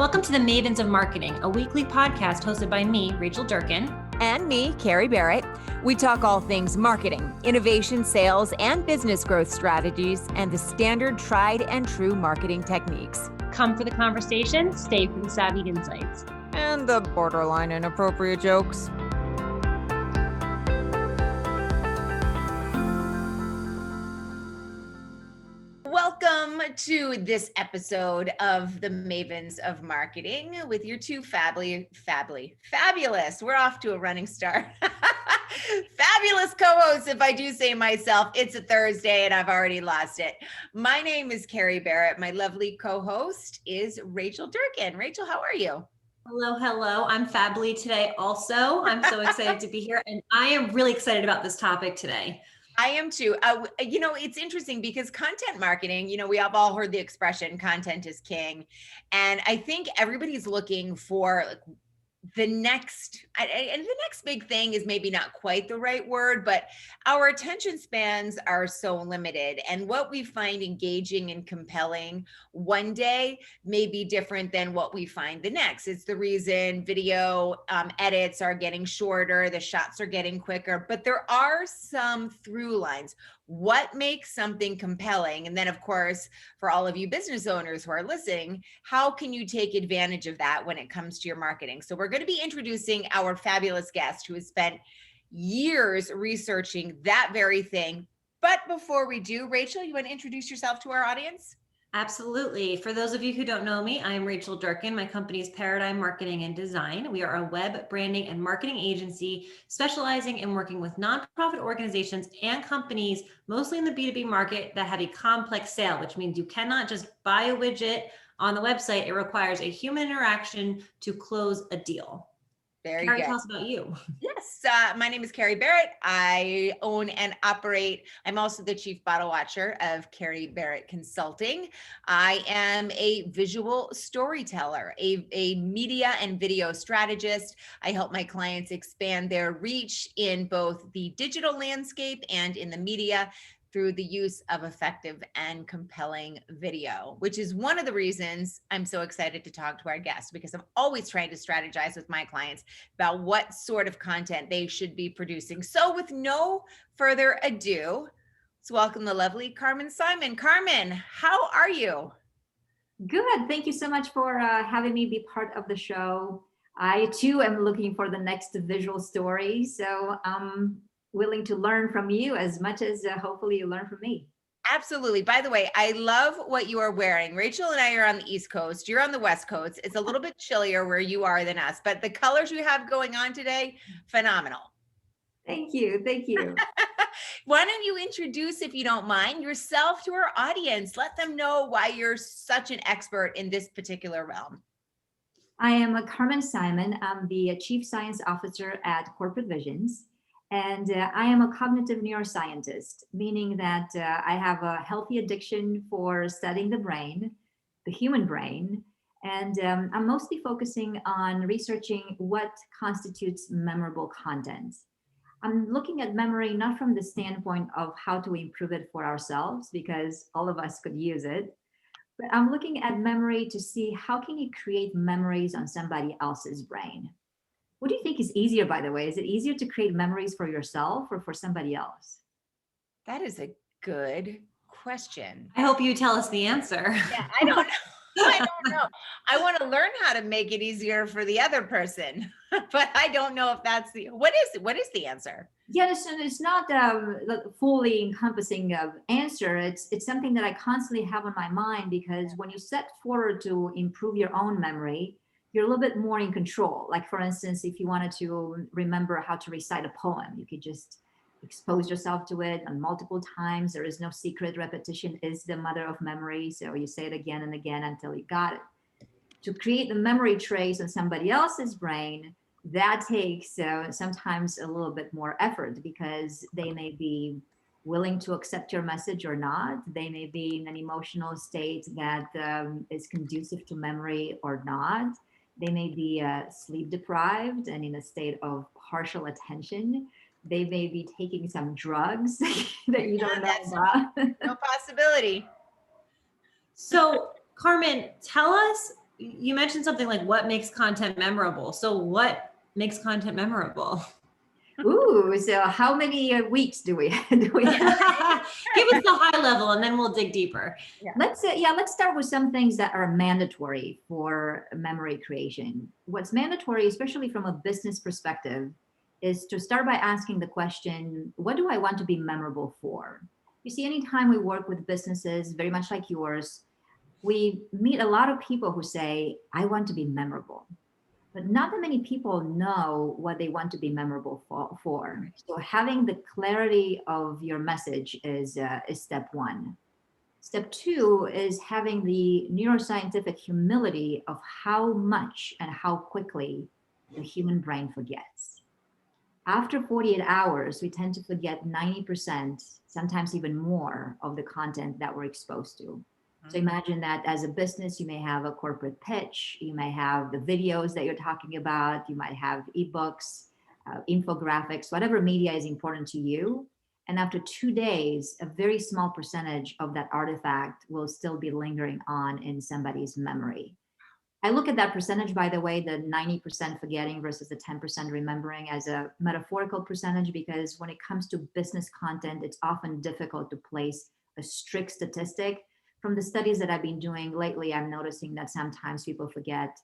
Welcome to the Mavens of Marketing, a weekly podcast hosted by me, Rachel Durkin. And me, Kerry Barrett. We talk all things marketing, innovation, sales, and business growth strategies, and the standard tried and true marketing techniques. Come for the conversation, stay for the savvy insights. And the borderline inappropriate jokes. Welcome to this episode of the Mavens of Marketing with your two fabulous. We're off to a running start. Fabulous co-hosts, if I do say myself. It's a Thursday and I've already lost it. My name is Kerry Barrett. My lovely co-host is Rachel Durkin. Rachel, how are you? Hello. I'm fably today also. I'm so excited to be here, and I am really excited about this topic today. I am too. It's interesting because content marketing, we have all heard the expression content is king. And I think everybody's looking for the next big thing is maybe not quite the right word, but our attention spans are so limited. And what we find engaging and compelling one day may be different than what we find the next. It's the reason video edits are getting shorter, the shots are getting quicker, but there are some through lines. What makes something compelling? And then, of course, for all of you business owners who are listening, how can you take advantage of that when it comes to your marketing? So we're going to be introducing our fabulous guest who has spent years researching that very thing. But before we do, Rachel, you want to introduce yourself to our audience? Absolutely. For those of you who don't know me, I am Rachel Durkin. My company is Paradigm Marketing and Design. We are a web branding and marketing agency specializing in working with nonprofit organizations and companies, mostly in the B2B market, that have a complex sale, which means you cannot just buy a widget on the website. It requires a human interaction to close a deal. Very Kerry, good. tell us about you. Yes, my name is Kerry Barrett. I own and operate. I'm also the chief bottle watcher of Kerry Barrett Consulting. I am a visual storyteller, a media and video strategist. I help my clients expand their reach in both the digital landscape and in the media through the use of effective and compelling video, which is one of the reasons I'm so excited to talk to our guest, because I'm always trying to strategize with my clients about what sort of content they should be producing. So with no further ado, let's welcome the lovely Carmen Simon. Carmen, how are you? Good. Thank you so much for having me be part of the show. I too am looking for the next visual story. So willing to learn from you as much as hopefully you learn from me. Absolutely. By the way, I love what you are wearing. Rachel and I are on the East Coast. You're on the West Coast. It's a little bit chillier where you are than us, but the colors you have going on today, phenomenal. Thank you. Thank you. Why don't you introduce, if you don't mind, yourself to our audience? Let them know why you're such an expert in this particular realm. I am Carmen Simon. I'm the Chief Science Officer at Corporate Visions. And I am a cognitive neuroscientist, meaning that I have a healthy addiction for studying the brain, the human brain. And I'm mostly focusing on researching what constitutes memorable content. I'm looking at memory not from the standpoint of how to improve it for ourselves, because all of us could use it. But I'm looking at memory to see how can you create memories on somebody else's brain. What do you think is easier, by the way? Is it easier to create memories for yourself or for somebody else? That is a good question. I hope you tell us the answer. Yeah, I don't know. I don't know. I want to learn how to make it easier for the other person, but I don't know if that's what is the answer? Yeah, it's not the fully encompassing answer. It's something that I constantly have on my mind, because when you set forward to improve your own memory, you're a little bit more in control. Like, for instance, if you wanted to remember how to recite a poem, you could just expose yourself to it on multiple times. There is no secret. Repetition is the mother of memory. So you say it again and again until you got it. To create the memory trace on somebody else's brain, that takes sometimes a little bit more effort, because they may be willing to accept your message or not. They may be in an emotional state that is conducive to memory or not. They may be sleep deprived and in a state of partial attention. They may be taking some drugs that you don't know about. No possibility. So, Carmen, tell us you mentioned something like what makes content memorable. So what makes content memorable? Ooh, so how many weeks do we have? Give us the high level and then we'll dig deeper. Let's start with some things that are mandatory for memory creation. What's mandatory, especially from a business perspective, is to start by asking the question, what do I want to be memorable for? You see, anytime we work with businesses, very much like yours, we meet a lot of people who say, I want to be memorable. But not that many people know what they want to be memorable for. So having the clarity of your message is step one. Step two is having the neuroscientific humility of how much and how quickly the human brain forgets. After 48 hours, we tend to forget 90%, sometimes even more, of the content that we're exposed to. So imagine that as a business, you may have a corporate pitch, you may have the videos that you're talking about, you might have ebooks, infographics, whatever media is important to you. And after 2 days, a very small percentage of that artifact will still be lingering on in somebody's memory. I look at that percentage, by the way, the 90% forgetting versus the 10% remembering, as a metaphorical percentage, because when it comes to business content, it's often difficult to place a strict statistic. From the studies that I've been doing lately, I'm noticing that sometimes people forget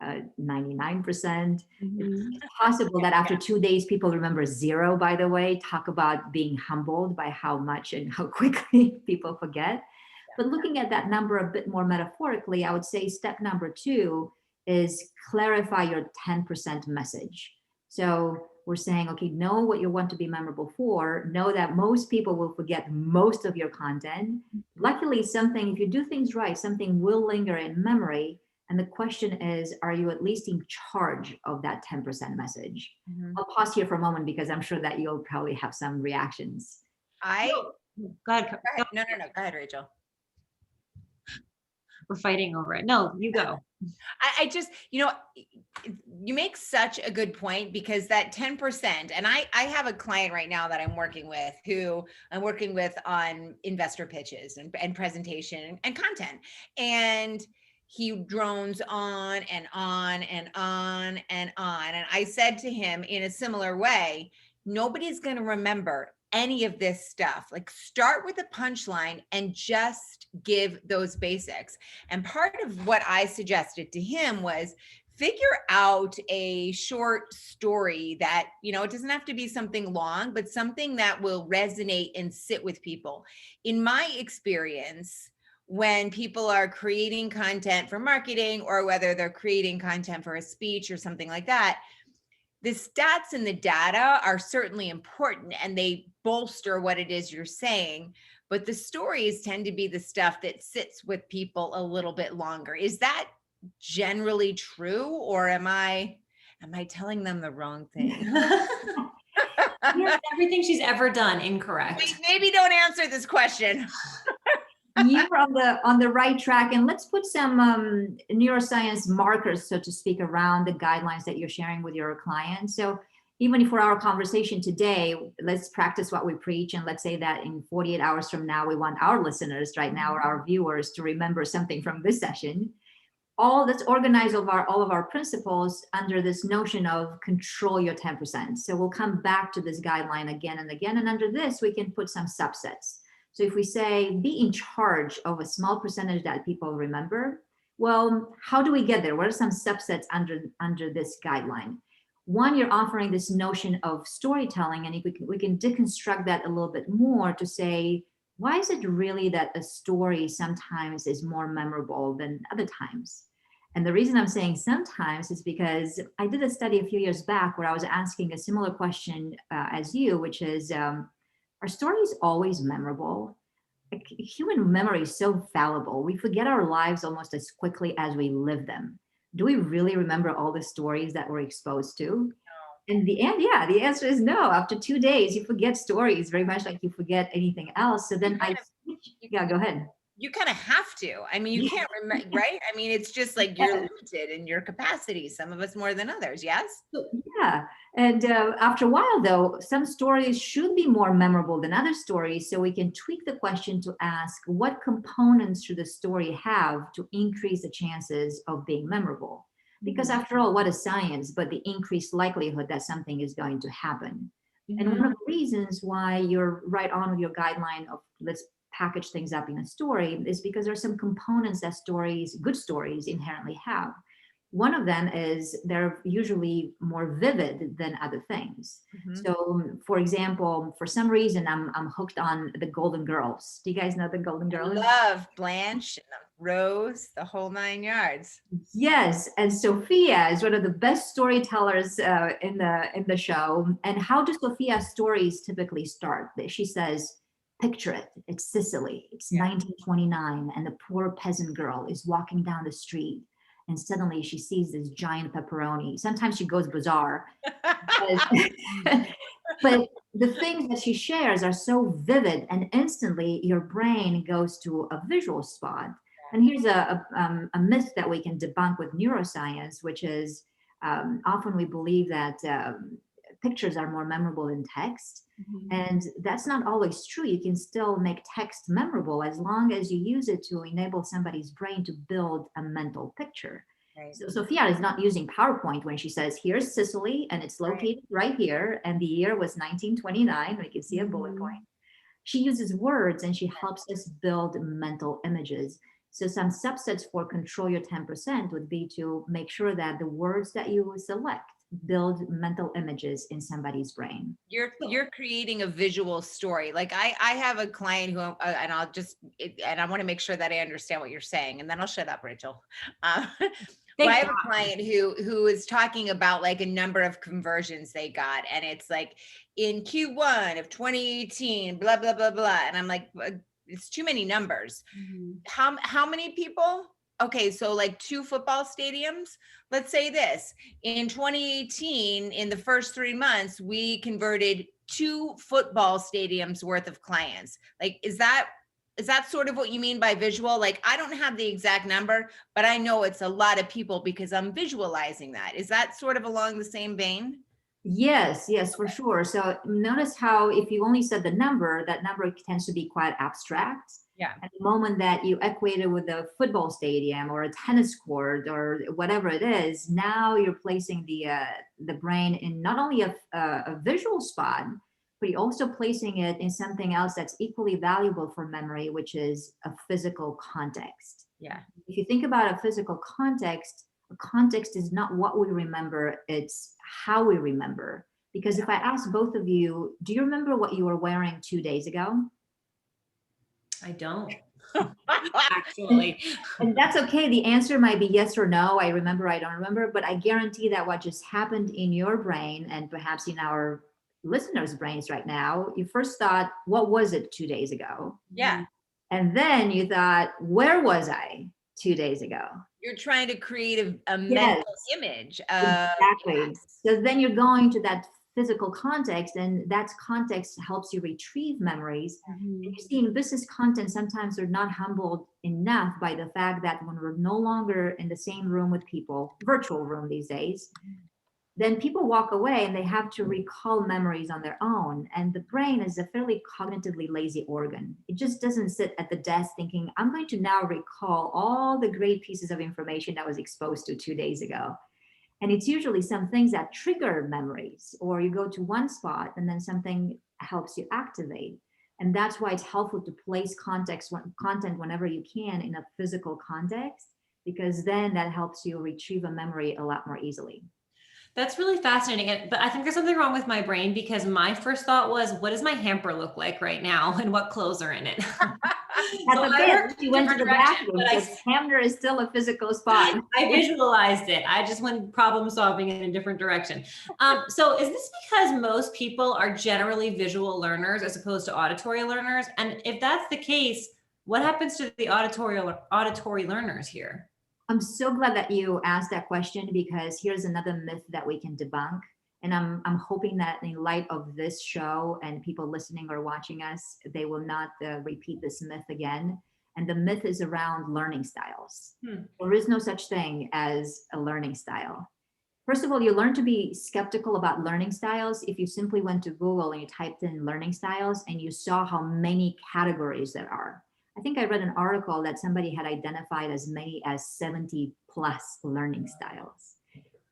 99%. It's possible that after 2 days, people remember zero, by the way. Talk about being humbled by how much and how quickly people forget. But looking at that number a bit more metaphorically, I would say step number 2 is clarify your 10% message. So we're saying, okay, know what you want to be memorable for. Know that most people will forget most of your content. Luckily, if you do things right, something will linger in memory. And the question is, are you at least in charge of that 10% message? I'll pause here for a moment because I'm sure that you'll probably have some reactions. Go ahead. No. Go ahead, Rachel. We're fighting over it. No, you go. I just, you make such a good point, because that 10%, and I have a client right now that I'm working with on investor pitches and presentation and content. And he drones on and on and on and on. And I said to him in a similar way, nobody's going to remember any of this stuff. Like, start with a punchline and just give those basics. And part of what I suggested to him was figure out a short story that, it doesn't have to be something long, but something that will resonate and sit with people. In my experience, when people are creating content for marketing, or whether they're creating content for a speech or something like that, the stats and the data are certainly important and they bolster what it is you're saying, but the stories tend to be the stuff that sits with people a little bit longer. Is that generally true, or am I telling them the wrong thing? Yes, everything she's ever done incorrect. Maybe don't answer this question. You're on the right track, and let's put some neuroscience markers, so to speak, around the guidelines that you're sharing with your clients. So even for our conversation today, let's practice what we preach, and let's say that in 48 hours from now, we want our listeners right now, or our viewers, to remember something from this session. Let's organize all of our principles under this notion of control your 10%. So we'll come back to this guideline again and again, and under this, we can put some subsets. So if we say, be in charge of a small percentage that people remember, well, how do we get there? What are some subsets under this guideline? One, you're offering this notion of storytelling, and we can deconstruct that a little bit more to say, why is it really that a story sometimes is more memorable than other times? And the reason I'm saying sometimes is because I did a study a few years back where I was asking a similar question as you, which is, are stories always memorable? Like, human memory is so fallible. We forget our lives almost as quickly as we live them. Do we really remember all the stories that we're exposed to? No. And the answer is no. After 2 days, you forget stories very much like you forget anything else. So then go ahead. You kind of have to. I mean, you can't remember, right? I mean, it's just like you're limited in your capacity. Some of us more than others. Yes. Yeah. And after a while, though, some stories should be more memorable than other stories. So we can tweak the question to ask, what components should the story have to increase the chances of being memorable? Because after all, what is science but the increased likelihood that something is going to happen? And one of the reasons why you're right on with your guideline of let's package things up in a story is because there are some components that stories, good stories, inherently have. One of them is they're usually more vivid than other things. So, for example, for some reason, I'm hooked on the Golden Girls. Do you guys know the Golden Girls? Love Blanche, Rose, the whole 9 yards. Yes, and Sophia is one of the best storytellers in the show. And how do Sophia's stories typically start? She says, "Picture it. It's Sicily. It's 1929, and the poor peasant girl is walking down the street, and suddenly she sees this giant pepperoni." Sometimes she goes bizarre, but the things that she shares are so vivid, and instantly your brain goes to a visual spot. And here's a myth that we can debunk with neuroscience, which is often we believe that pictures are more memorable than text. And that's not always true. You can still make text memorable as long as you use it to enable somebody's brain to build a mental picture. Right. So Sophia is not using PowerPoint when she says, here's Sicily, and it's located right here, and the year was 1929. We can see a bullet point. She uses words, and she helps us build mental images. So some subsets for control your 10% would be to make sure that the words that you select build mental images in somebody's brain. You're creating a visual story. Like I have a client who, and I want to make sure that I understand what you're saying, and then I'll shut up, Rachel. Well, I have a client who is talking about like a number of conversions they got, and it's like in Q1 of 2018, blah blah blah blah, and I'm like, it's too many numbers. How many people? Okay, so like 2 football stadiums. Let's say this, in 2018, in the first 3 months, we converted 2 football stadiums worth of clients. Like, is that sort of what you mean by visual? Like, I don't have the exact number, but I know it's a lot of people because I'm visualizing that. Is that sort of along the same vein? Yes, for sure. So notice how if you only said the number, that number tends to be quite abstract. Yeah. At the moment that you equate it with a football stadium or a tennis court or whatever it is, now you're placing the brain in not only a visual spot, but you're also placing it in something else that's equally valuable for memory, which is a physical context. Yeah. If you think about a physical context, a context is not what we remember, it's how we remember. Because if I ask both of you, do you remember what you were wearing 2 days ago? I don't. Actually. And that's okay. The answer might be yes or no. I remember, I don't remember, but I guarantee that what just happened in your brain and perhaps in our listeners' brains right now, you first thought, what was it 2 days ago? Yeah. And then you thought, where was I 2 days ago? You're trying to create a mental image. Exactly. Yes. So then you're going to that physical context, and that context helps you retrieve memories. And you see, in business content, sometimes they're not humbled enough by the fact that when we're no longer in the same room with people, virtual room these days, then people walk away and they have to recall memories on their own. And the brain is a fairly cognitively lazy organ. It just doesn't sit at the desk thinking, I'm going to now recall all the great pieces of information that was exposed to 2 days ago. And it's usually some things that trigger memories, or you go to one spot and then something helps you activate. And that's why it's helpful to place content whenever you can in a physical context, because then that helps you retrieve a memory a lot more easily. That's really fascinating. But I think there's something wrong with my brain because my first thought was, what does my hamper look like right now and what clothes are in it? She went to the bathroom, but hamper is still a physical spot. I visualized it. I just went problem solving in a different direction. So is this because most people are generally visual learners as opposed to auditory learners? And if that's the case, what happens to the auditory learners here? I'm so glad that you asked that question, because here's another myth that we can debunk. And I'm hoping that in light of this show and people listening or watching us, they will not repeat this myth again. And the myth is around learning styles. Hmm. There is no such thing as a learning style. First of all, you learn to be skeptical about learning styles if you simply went to Google and you typed in learning styles and you saw how many categories there are. I think I read an article that somebody had identified as many as 70 plus learning styles.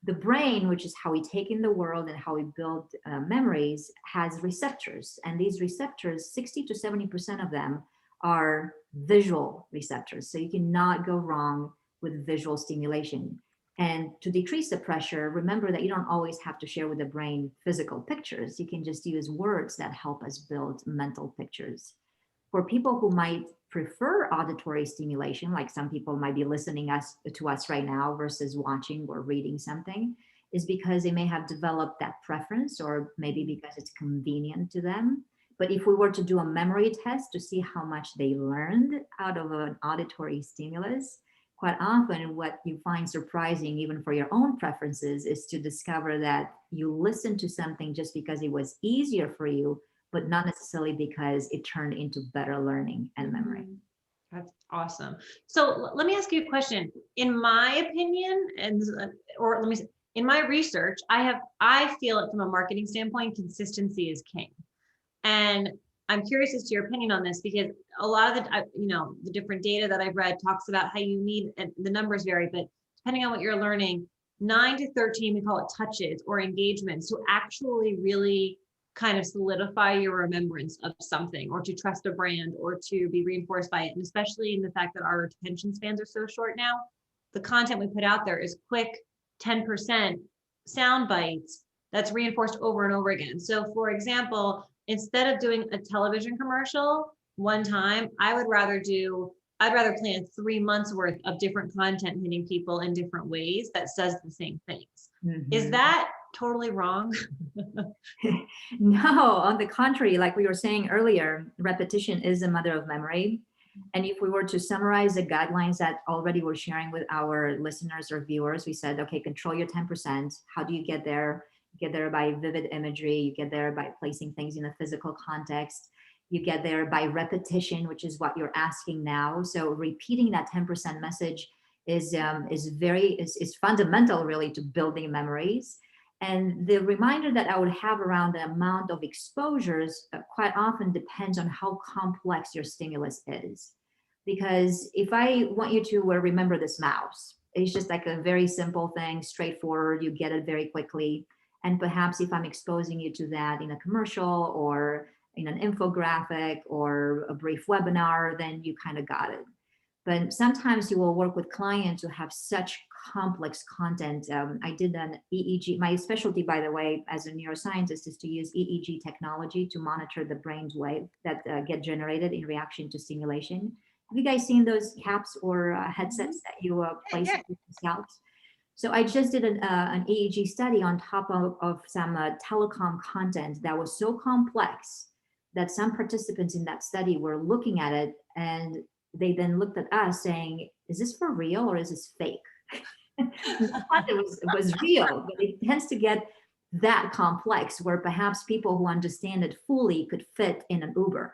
The brain, which is how we take in the world and how we build memories, has receptors. And these receptors, 60 to 70% of them are visual receptors. So you cannot go wrong with visual stimulation. And to decrease the pressure, remember that you don't always have to share with the brain physical pictures. You can just use words that help us build mental pictures. For people who might prefer auditory stimulation, like some people might be listening to us right now versus watching or reading something, is because they may have developed that preference, or maybe because it's convenient to them. But if we were to do a memory test to see how much they learned out of an auditory stimulus, quite often what you find surprising, even for your own preferences, is to discover that you listened to something just because it was easier for you, but not necessarily because it turned into better learning and memory. That's awesome. So let me ask you a question. In my opinion, in my research, I feel it from a marketing standpoint, consistency is king. And I'm curious as to your opinion on this, because a lot of the different data that I've read talks about how you need, and the numbers vary, but depending on what you're learning, 9 to 13, we call it touches or engagements, to actually really kind of solidify your remembrance of something, or to trust a brand, or to be reinforced by it. And especially in the fact that our attention spans are so short now, the content we put out there is quick 10% sound bites that's reinforced over and over again. So for example, instead of doing a television commercial one time, I'd rather plan 3 months worth of different content hitting people in different ways that says the same things. Mm-hmm. Is that totally wrong? No, on the contrary, like we were saying earlier, repetition is the mother of memory. And if we were to summarize the guidelines that already we're sharing with our listeners or viewers, we said, okay, control your 10%. How do you get there? You get there by vivid imagery. You get there by placing things in a physical context. You get there by repetition, which is what you're asking now. So repeating that 10% message is fundamental, really, to building memories. And the reminder that I would have around the amount of exposures quite often depends on how complex your stimulus is. Because if I want you to remember this mouse, it's just like a very simple thing, straightforward, you get it very quickly. And perhaps if I'm exposing you to that in a commercial or in an infographic or a brief webinar, then you kind of got it. But sometimes you will work with clients who have such complex content. I did an EEG. My specialty, by the way, as a neuroscientist, is to use EEG technology to monitor the brain's wave that get generated in reaction to stimulation. Have you guys seen those caps or headsets that you place in the scalps? So I just did an EEG study on top of some telecom content that was so complex that some participants in that study were looking at it, and they then looked at us saying, is this for real or is this fake? I thought it was real, but it tends to get that complex where perhaps people who understand it fully could fit in an Uber.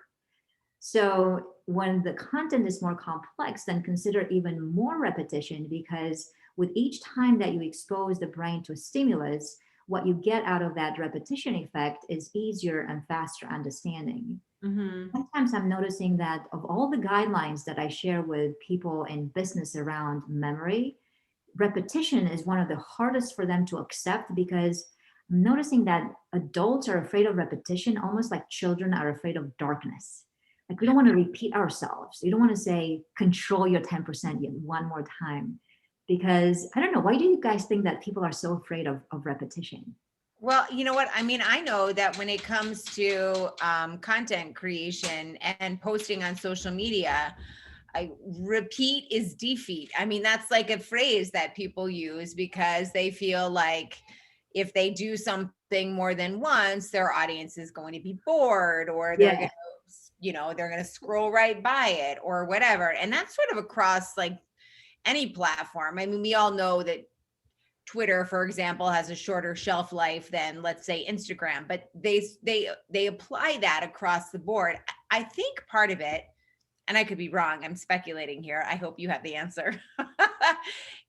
So when the content is more complex, then consider even more repetition, because with each time that you expose the brain to a stimulus, what you get out of that repetition effect is easier and faster understanding. Mm-hmm. Sometimes I'm noticing that of all the guidelines that I share with people in business around memory, repetition is one of the hardest for them to accept, because I'm noticing that adults are afraid of repetition, almost like children are afraid of darkness. Like we don't want to repeat ourselves. You don't want to say, control your 10% yet one more time. Because I don't know, why do you guys think that people are so afraid of repetition? Well, you know what? I mean, I know that when it comes to content creation and posting on social media, repeat is defeat. I mean, that's like a phrase that people use because they feel like if they do something more than once, their audience is going to be bored, or they're going to, they're going to scroll right by it or whatever. And that's sort of across like any platform. I mean, we all know that Twitter, for example, has a shorter shelf life than, let's say, Instagram, but they apply that across the board. I think part of it, and I could be wrong, I'm speculating here, I hope you have the answer,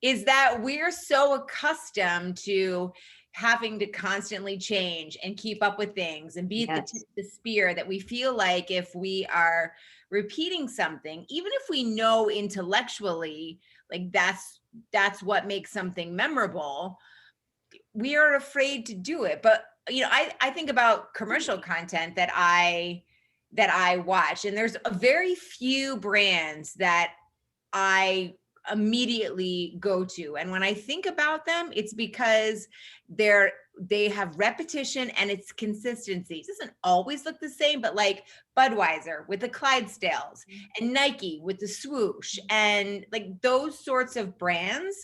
is that we're so accustomed to having to constantly change and keep up with things and be at the tip of the spear that we feel like if we are repeating something, even if we know intellectually, like that's what makes something memorable, we are afraid to do it. But I think about commercial content that I watch, and there's a very few brands that I immediately go to. And when I think about them, it's because they have repetition and it's consistency. It doesn't always look the same, but like Budweiser with the Clydesdales and Nike with the swoosh, and like those sorts of brands,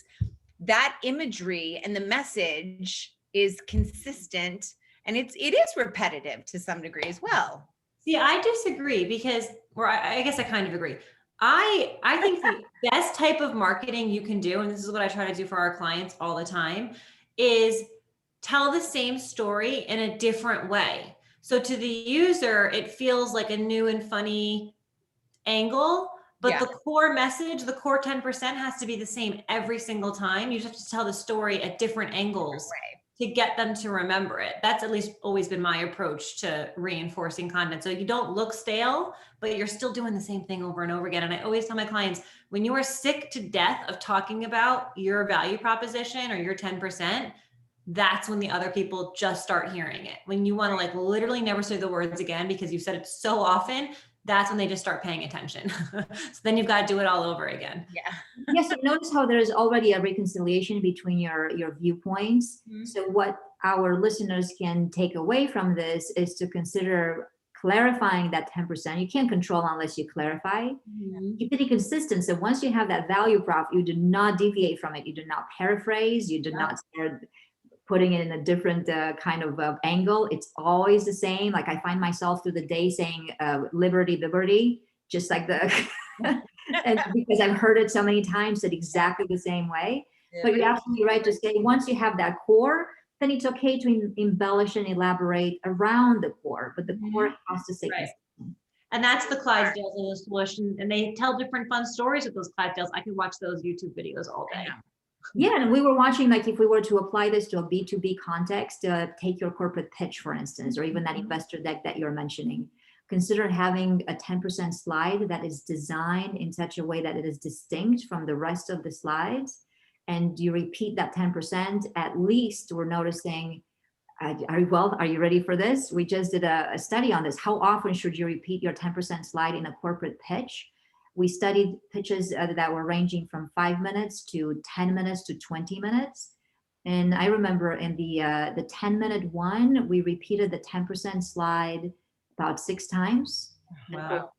that imagery and the message is consistent, and it is repetitive to some degree as well. See, I disagree because, or I guess I kind of agree. I think the best type of marketing you can do, and this is what I try to do for our clients all the time, is tell the same story in a different way. So to the user, it feels like a new and funny angle, but the core message, the core 10% has to be the same every single time. You just have to tell the story at different angles to get them to remember it. That's at least always been my approach to reinforcing content. So you don't look stale, but you're still doing the same thing over and over again. And I always tell my clients, when you are sick to death of talking about your value proposition or your 10%, that's when the other people just start hearing it. When you want to like literally never say the words again because you've said it so often, that's when they just start paying attention. So then you've got to do it all over again. Yes, you notice how there's already a reconciliation between your viewpoints. Mm-hmm. So what our listeners can take away from this is to consider clarifying that 10%. You can't control unless you clarify. Mm-hmm. Keep it consistent. So once you have that value prop, you do not deviate from it. You do not paraphrase. You do not start putting it in a different kind of angle. It's always the same. Like I find myself through the day saying liberty, just like and because I've heard it so many times, said exactly the same way. But you're absolutely right to say once you have that core, then it's okay to embellish and elaborate around the core, but the core has to stay consistent. And that's the Clydesdales and the swoosh, and they tell different fun stories with those Clydesdales. I could watch those YouTube videos all day. Yeah, and we were watching, like if we were to apply this to a B2B context, take your corporate pitch, for instance, or even that investor deck that you're mentioning. Consider having a 10% slide that is designed in such a way that it is distinct from the rest of the slides. And you repeat that 10%, at least we're noticing, are you ready for this? We just did a study on this. How often should you repeat your 10% slide in a corporate pitch? We studied pitches that were ranging from 5 minutes to 10 minutes to 20 minutes. And I remember in the 10-minute one, we repeated the 10% slide about 6 times. Wow.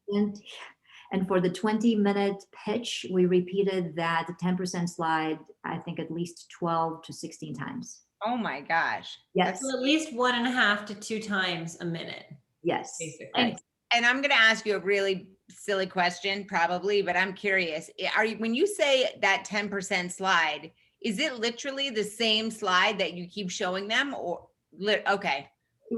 And for the 20-minute pitch, we repeated that 10% slide, I think at least 12 to 16 times. Oh my gosh. Yes. So at least 1.5 to 2 times a minute. Yes. Basically. And I'm going to ask you a really silly question probably, but I'm curious. When you say that 10% slide, is it literally the same slide that you keep showing them or okay.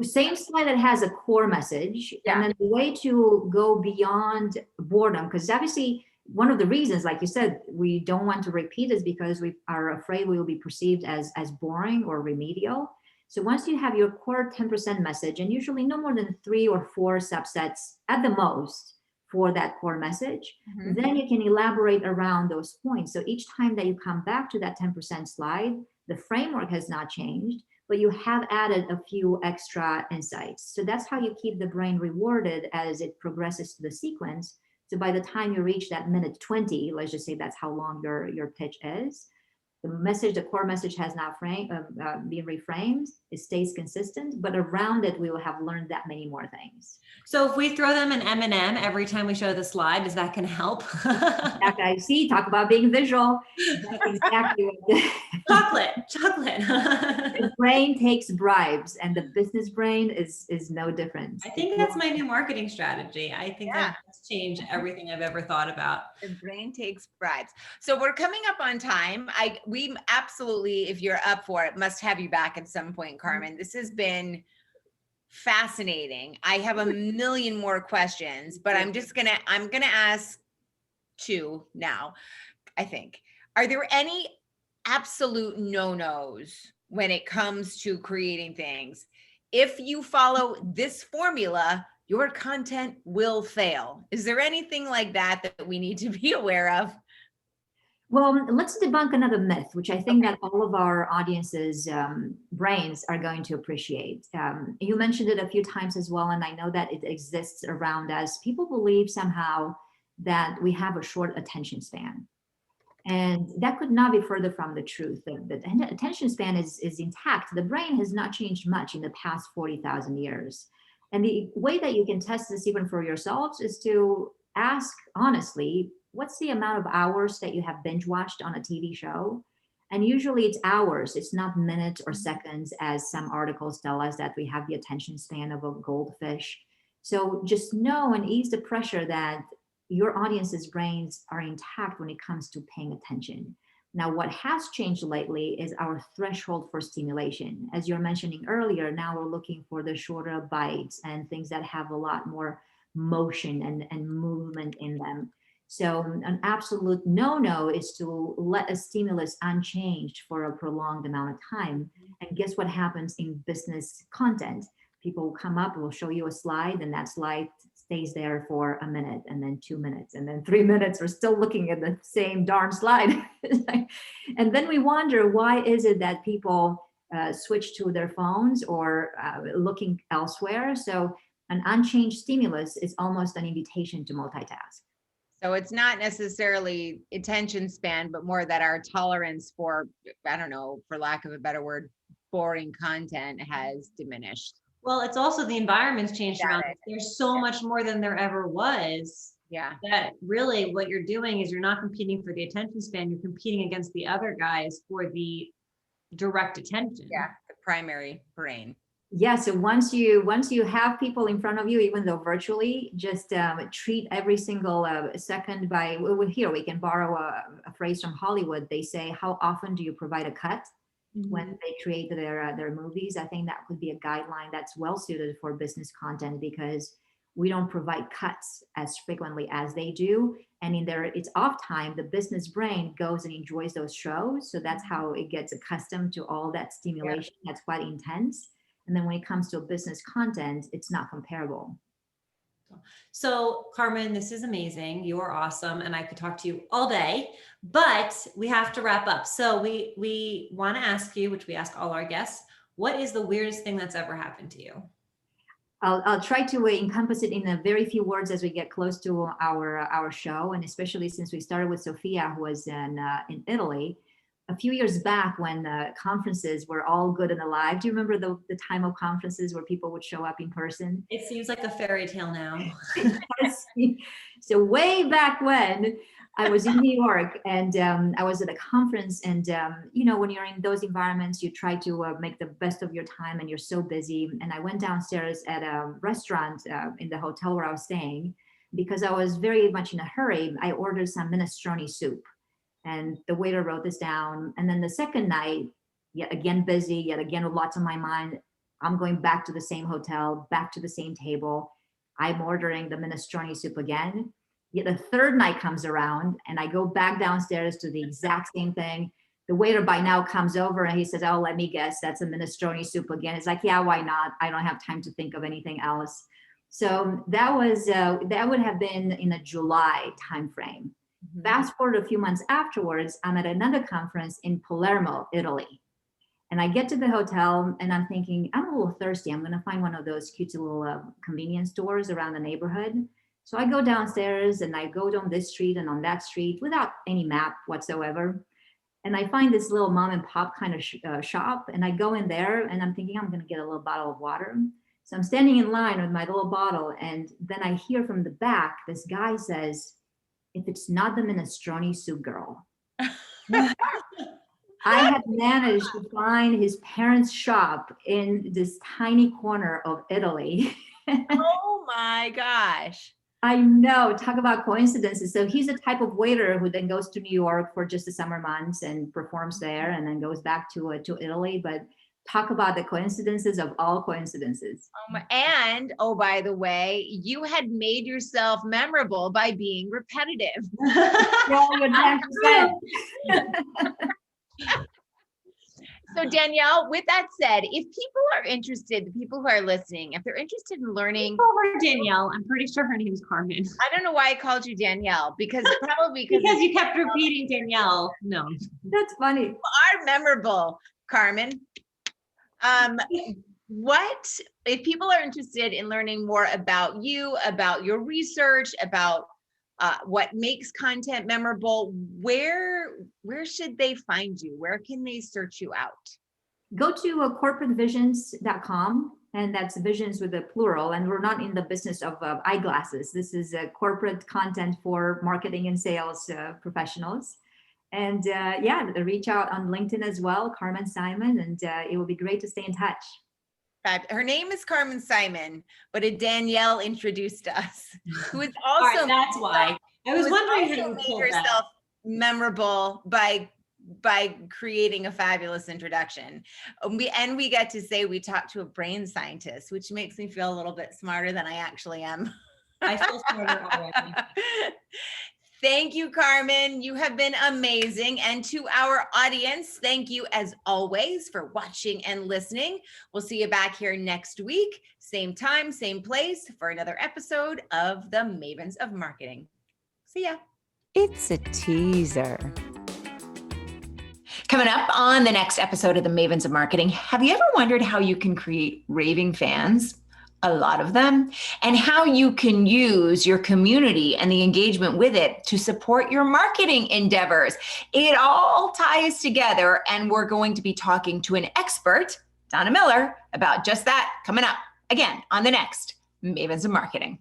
Same slide that has a core message. And then the way to go beyond boredom, because obviously one of the reasons, like you said, we don't want to repeat is because we are afraid we will be perceived as boring or remedial. So once you have your core 10% message, and usually no more than 3 or 4 subsets at the most for that core message, then you can elaborate around those points. So each time that you come back to that 10% slide, the framework has not changed, but you have added a few extra insights. So that's how you keep the brain rewarded as it progresses to the sequence. So by the time you reach that minute 20, let's just say that's how long your pitch is, the core message has not been reframed. It stays consistent, but around it, we will have learned that many more things. So if we throw them an M&M every time we show the slide, is that going to help? Exactly. I see. Talk about being visual. That's exactly what chocolate. The brain takes bribes, and the business brain is no different. I think that's my new marketing strategy. I think that's changed everything I've ever thought about. The brain takes bribes. So we're coming up on time. We absolutely, if you're up for it, must have you back at some point, Carmen. This has been fascinating. I have a million more questions, but I'm gonna ask two now, I think. Are there any absolute no-nos when it comes to creating things? If you follow this formula, your content will fail. Is there anything like that we need to be aware of? Well, let's debunk another myth, which I think that all of our audience's brains are going to appreciate. You mentioned it a few times as well, and I know that it exists around us. People believe somehow that we have a short attention span. And that could not be further from the truth. The attention span is intact. The brain has not changed much in the past 40,000 years. And the way that you can test this even for yourselves is to ask honestly, what's the amount of hours that you have binge watched on a TV show? And usually it's hours, it's not minutes or seconds, as some articles tell us that we have the attention span of a goldfish. So just know and ease the pressure that your audience's brains are intact when it comes to paying attention. Now, what has changed lately is our threshold for stimulation. As you're mentioning earlier, now we're looking for the shorter bites and things that have a lot more motion and movement in them. So an absolute no-no is to let a stimulus unchanged for a prolonged amount of time. And guess what happens in business content? People will come up, will show you a slide, and that slide stays there for a minute, and then 2 minutes, and then 3 minutes. We're still looking at the same darn slide. And then we wonder, why is it that people switch to their phones or looking elsewhere? So an unchanged stimulus is almost an invitation to multitask. So it's not necessarily attention span, but more that our tolerance for, I don't know, for lack of a better word, boring content has diminished. Well, it's also the environment's changed Got around it. us. There's so much more than there ever was. Yeah. That really what you're doing is you're not competing for the attention span, you're competing against the other guys for the direct attention. Yeah, the primary brain. Yeah, so once you have people in front of you, even though virtually, just treat every single second by, here we can borrow a phrase from Hollywood. They say, how often do you provide a cut? When they create their movies? I think that would be a guideline that's well suited for business content, because we don't provide cuts as frequently as they do. And in it's off time, the business brain goes and enjoys those shows. So that's how it gets accustomed to all that stimulation. Yeah. That's quite intense. And then when it comes to business content, it's not comparable. So Carmen, this is amazing. You are awesome. And I could talk to you all day, but we have to wrap up. So we want to ask you, which we ask all our guests, what is the weirdest thing that's ever happened to you? I'll try to encompass it in a very few words as we get close to our show. And especially since we started with Sophia, who was in Italy. A few years back, when conferences were all good and alive, do you remember the time of conferences where people would show up in person? It seems like a fairy tale now. So way back when, I was in New York, and I was at a conference, and when you're in those environments, you try to make the best of your time, and you're so busy. And I went downstairs at a restaurant in the hotel where I was staying, because I was very much in a hurry. I ordered some minestrone soup. And the waiter wrote this down. And then the second night, yet again busy, yet again with lots on my mind, I'm going back to the same hotel, back to the same table. I'm ordering the minestrone soup again. Yet the third night comes around, and I go back downstairs to the exact same thing. The waiter by now comes over, and he says, "Oh, let me guess, that's a minestrone soup again." It's like, yeah, why not? I don't have time to think of anything else. So that would have been in a July timeframe. Fast forward a few months afterwards, I'm at another conference in Palermo, Italy. And I get to the hotel, and I'm thinking, I'm a little thirsty. I'm going to find one of those cute little convenience stores around the neighborhood. So I go downstairs, and I go down this street and on that street without any map whatsoever. And I find this little mom and pop kind of shop. And I go in there, and I'm thinking, I'm going to get a little bottle of water. So I'm standing in line with my little bottle. And then I hear from the back, this guy says, "If it's not the minestrone soup girl." I had managed to find his parents' shop in this tiny corner of Italy. Oh my gosh. I know, talk about coincidences. So he's the type of waiter who then goes to New York for just the summer months and performs there, and then goes back to Italy. But talk about the coincidences of all coincidences. And by the way, you had made yourself memorable by being repetitive. Yeah, you're damn right. So Danielle, with that said, if people are interested, the people who are listening, if they're interested in learning, Over Danielle, I'm pretty sure her name's Carmen. I don't know why I called you Danielle, because probably because you kept repeating Danielle. No, that's funny. You are memorable, Carmen. What if people are interested in learning more about you, about your research, about what makes content memorable? Where should they find you? Where can they search you out? Go to corporatevisions.com, and that's visions with a plural. And we're not in the business of eyeglasses. This is corporate content for marketing and sales professionals. And reach out on LinkedIn as well, Carmen Simon, and it will be great to stay in touch. Her name is Carmen Simon, but a Danielle introduced us, who is also right, that's why I was wondering how you made herself memorable by creating a fabulous introduction. We get to say we talked to a brain scientist, which makes me feel a little bit smarter than I actually am. I feel smarter already. Thank you, Carmen. You have been amazing. And to our audience, thank you as always for watching and listening. We'll see you back here next week, same time, same place, for another episode of the Mavens of Marketing. See ya. It's a teaser. Coming up on the next episode of the Mavens of Marketing, have you ever wondered how you can create raving fans? A lot of them, and how you can use your community and the engagement with it to support your marketing endeavors. It all ties together, and we're going to be talking to an expert, Donna Miller, about just that coming up again on the next Mavens of Marketing.